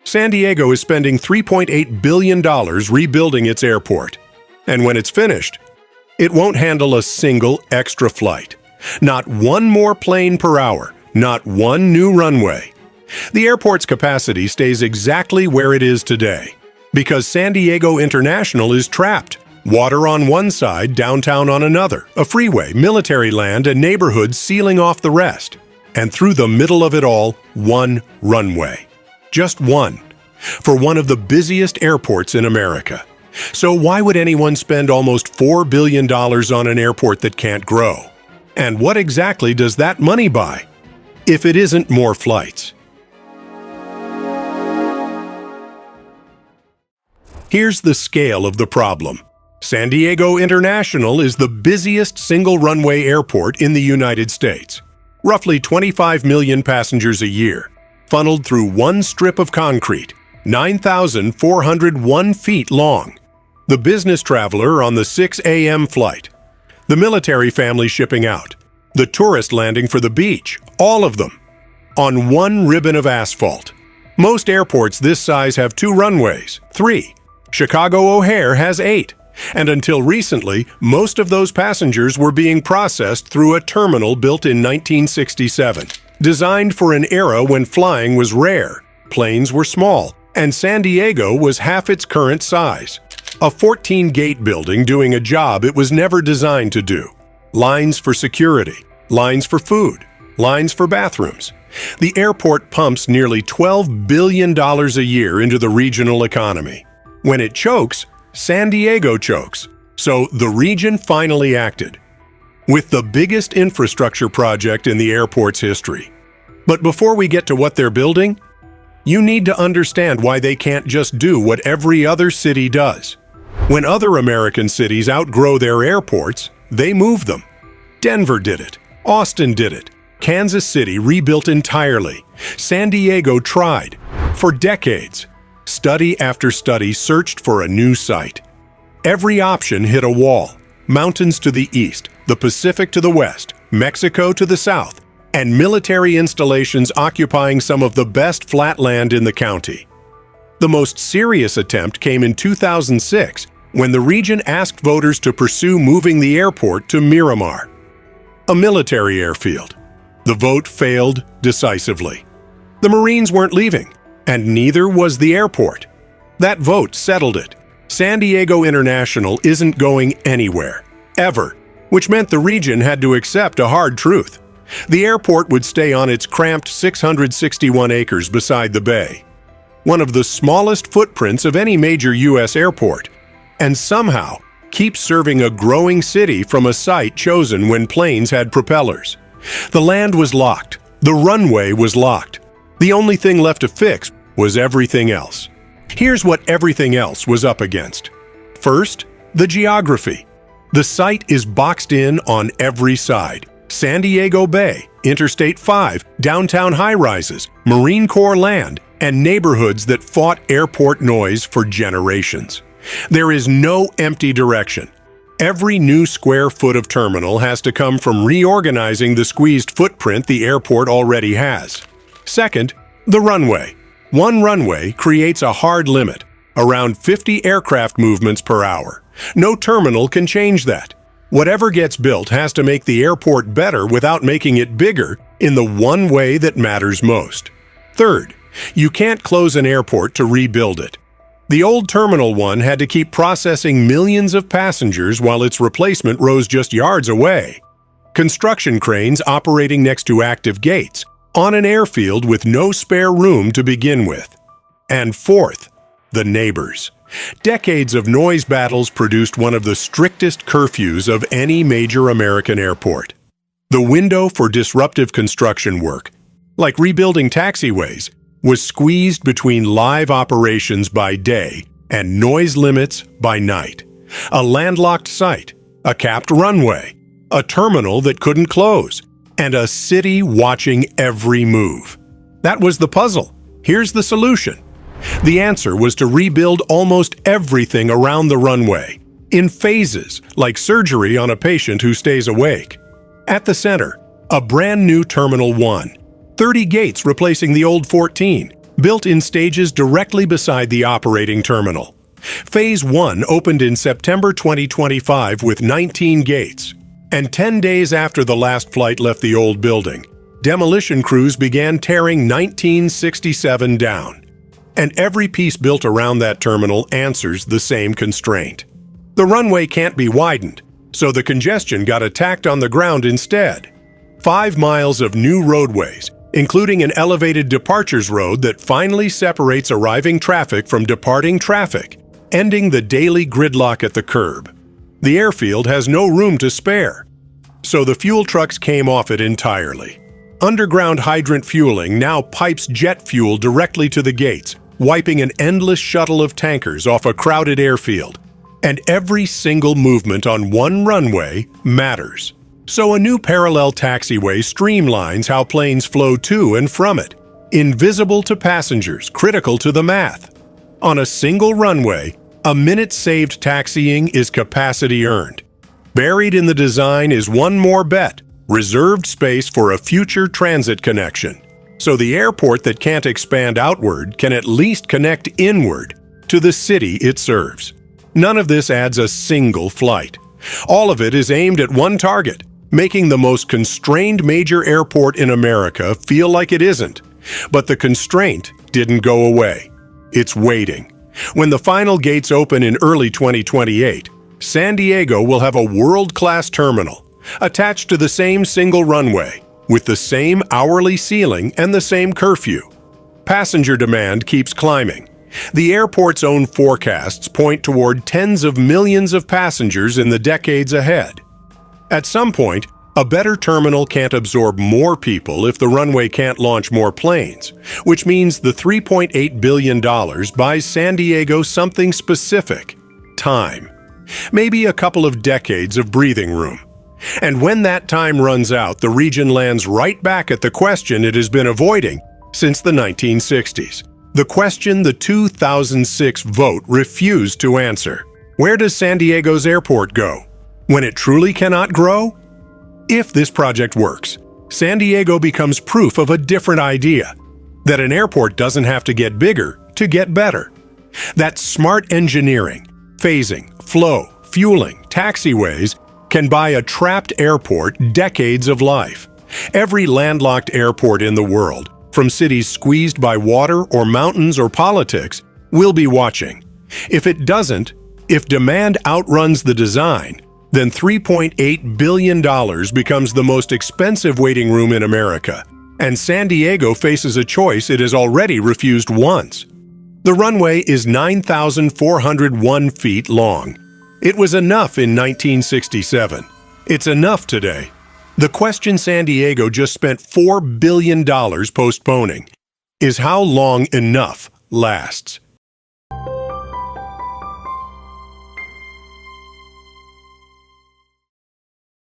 San Diego is spending $3.8 billion rebuilding its airport. And when it's finished, it won't handle a single extra flight. Not one more plane per hour, not one new runway. The airport's capacity stays exactly where it is today, because San Diego International is trapped. Water on one side, downtown on another, a freeway, military land, and neighborhoods sealing off the rest. And through the middle of it all, one runway. Just one. For one of the busiest airports in America. So why would anyone spend almost $4 billion on an airport that can't grow? And what exactly does that money buy? If it isn't more flights. Here's the scale of the problem. San Diego International is the busiest single-runway airport in the United States. Roughly 25 million passengers a year, funneled through one strip of concrete, 9,401 feet long. The business traveler on the 6 a.m. flight. The military family shipping out. The tourist landing for the beach, all of them. On one ribbon of asphalt. Most airports this size have 2 runways, 3. Chicago O'Hare has 8. And until recently, most of those passengers were being processed through a terminal built in 1967. Designed for an era when flying was rare, planes were small, and San Diego was half its current size. A 14-gate building doing a job it was never designed to do. Lines for security, lines for food, lines for bathrooms. The airport pumps nearly $12 billion a year into the regional economy. When it chokes, San Diego chokes. So the region finally acted. With the biggest infrastructure project in the airport's history. But before we get to what they're building, you need to understand why they can't just do what every other city does. When other American cities outgrow their airports, they move them. Denver did it. Austin did it. Kansas City rebuilt entirely. San Diego tried. For decades, study after study searched for a new site. Every option hit a wall. Mountains to the east, the Pacific to the west, Mexico to the south, and military installations occupying some of the best flat land in the county. The most serious attempt came in 2006, when the region asked voters to pursue moving the airport to Miramar, a military airfield. The vote failed decisively. The Marines weren't leaving, and neither was the airport. That vote settled it. San Diego International isn't going anywhere, ever, which meant the region had to accept a hard truth. The airport would stay on its cramped 661 acres beside the bay, one of the smallest footprints of any major U.S. airport, and somehow keep serving a growing city from a site chosen when planes had propellers. The land was locked. The runway was locked. The only thing left to fix was everything else. Here's what everything else was up against. First, the geography. The site is boxed in on every side. San Diego Bay, Interstate 5, downtown high-rises, Marine Corps land, and neighborhoods that fought airport noise for generations. There is no empty direction. Every new square foot of terminal has to come from reorganizing the squeezed footprint the airport already has. Second, the runway. One runway creates a hard limit, around 50 aircraft movements per hour. No terminal can change that. Whatever gets built has to make the airport better without making it bigger in the one way that matters most. Third, you can't close an airport to rebuild it. The old Terminal 1 had to keep processing millions of passengers while its replacement rose just yards away. Construction cranes operating next to active gates, on an airfield with no spare room to begin with. And fourth, the neighbors. Decades of noise battles produced one of the strictest curfews of any major American airport. The window for disruptive construction work, like rebuilding taxiways, was squeezed between live operations by day and noise limits by night. A landlocked site, a capped runway, a terminal that couldn't close, and a city watching every move. That was the puzzle. Here's the solution. The answer was to rebuild almost everything around the runway, in phases, like surgery on a patient who stays awake. At the center, a brand new Terminal 1, 30 gates replacing the old 14, built in stages directly beside the operating terminal. Phase 1 opened in September 2025 with 19 gates, and 10 days after the last flight left the old building, demolition crews began tearing 1967 down. And every piece built around that terminal answers the same constraint. The runway can't be widened, so the congestion got attacked on the ground instead. 5 miles of new roadways, including an elevated departures road that finally separates arriving traffic from departing traffic, ending the daily gridlock at the curb. The airfield has no room to spare, so the fuel trucks came off it entirely. Underground hydrant fueling now pipes jet fuel directly to the gates, wiping an endless shuttle of tankers off a crowded airfield. And every single movement on one runway matters. So a new parallel taxiway streamlines how planes flow to and from it, invisible to passengers, critical to the math. On a single runway, a minute saved taxiing is capacity earned. Buried in the design is one more bet, reserved space for a future transit connection. So the airport that can't expand outward can at least connect inward to the city it serves. None of this adds a single flight. All of it is aimed at one target, making the most constrained major airport in America feel like it isn't. But the constraint didn't go away. It's waiting. When the final gates open in early 2028, San Diego will have a world-class terminal, attached to the same single runway, with the same hourly ceiling and the same curfew. Passenger demand keeps climbing. The airport's own forecasts point toward tens of millions of passengers in the decades ahead. At some point, a better terminal can't absorb more people if the runway can't launch more planes, which means the $3.8 billion buys San Diego something specific: time. Maybe a couple of decades of breathing room. And when that time runs out, the region lands right back at the question it has been avoiding since the 1960s. The question the 2006 vote refused to answer. Where does San Diego's airport go when it truly cannot grow? If this project works, San Diego becomes proof of a different idea, that an airport doesn't have to get bigger to get better. That smart engineering, phasing, flow, fueling, taxiways can buy a trapped airport decades of life. Every landlocked airport in the world, from cities squeezed by water or mountains or politics, will be watching. If it doesn't, if demand outruns the design, then $3.8 billion becomes the most expensive waiting room in America, and San Diego faces a choice it has already refused once. The runway is 9,401 feet long. It was enough in 1967. It's enough today. The question San Diego just spent $4 billion postponing is how long enough lasts.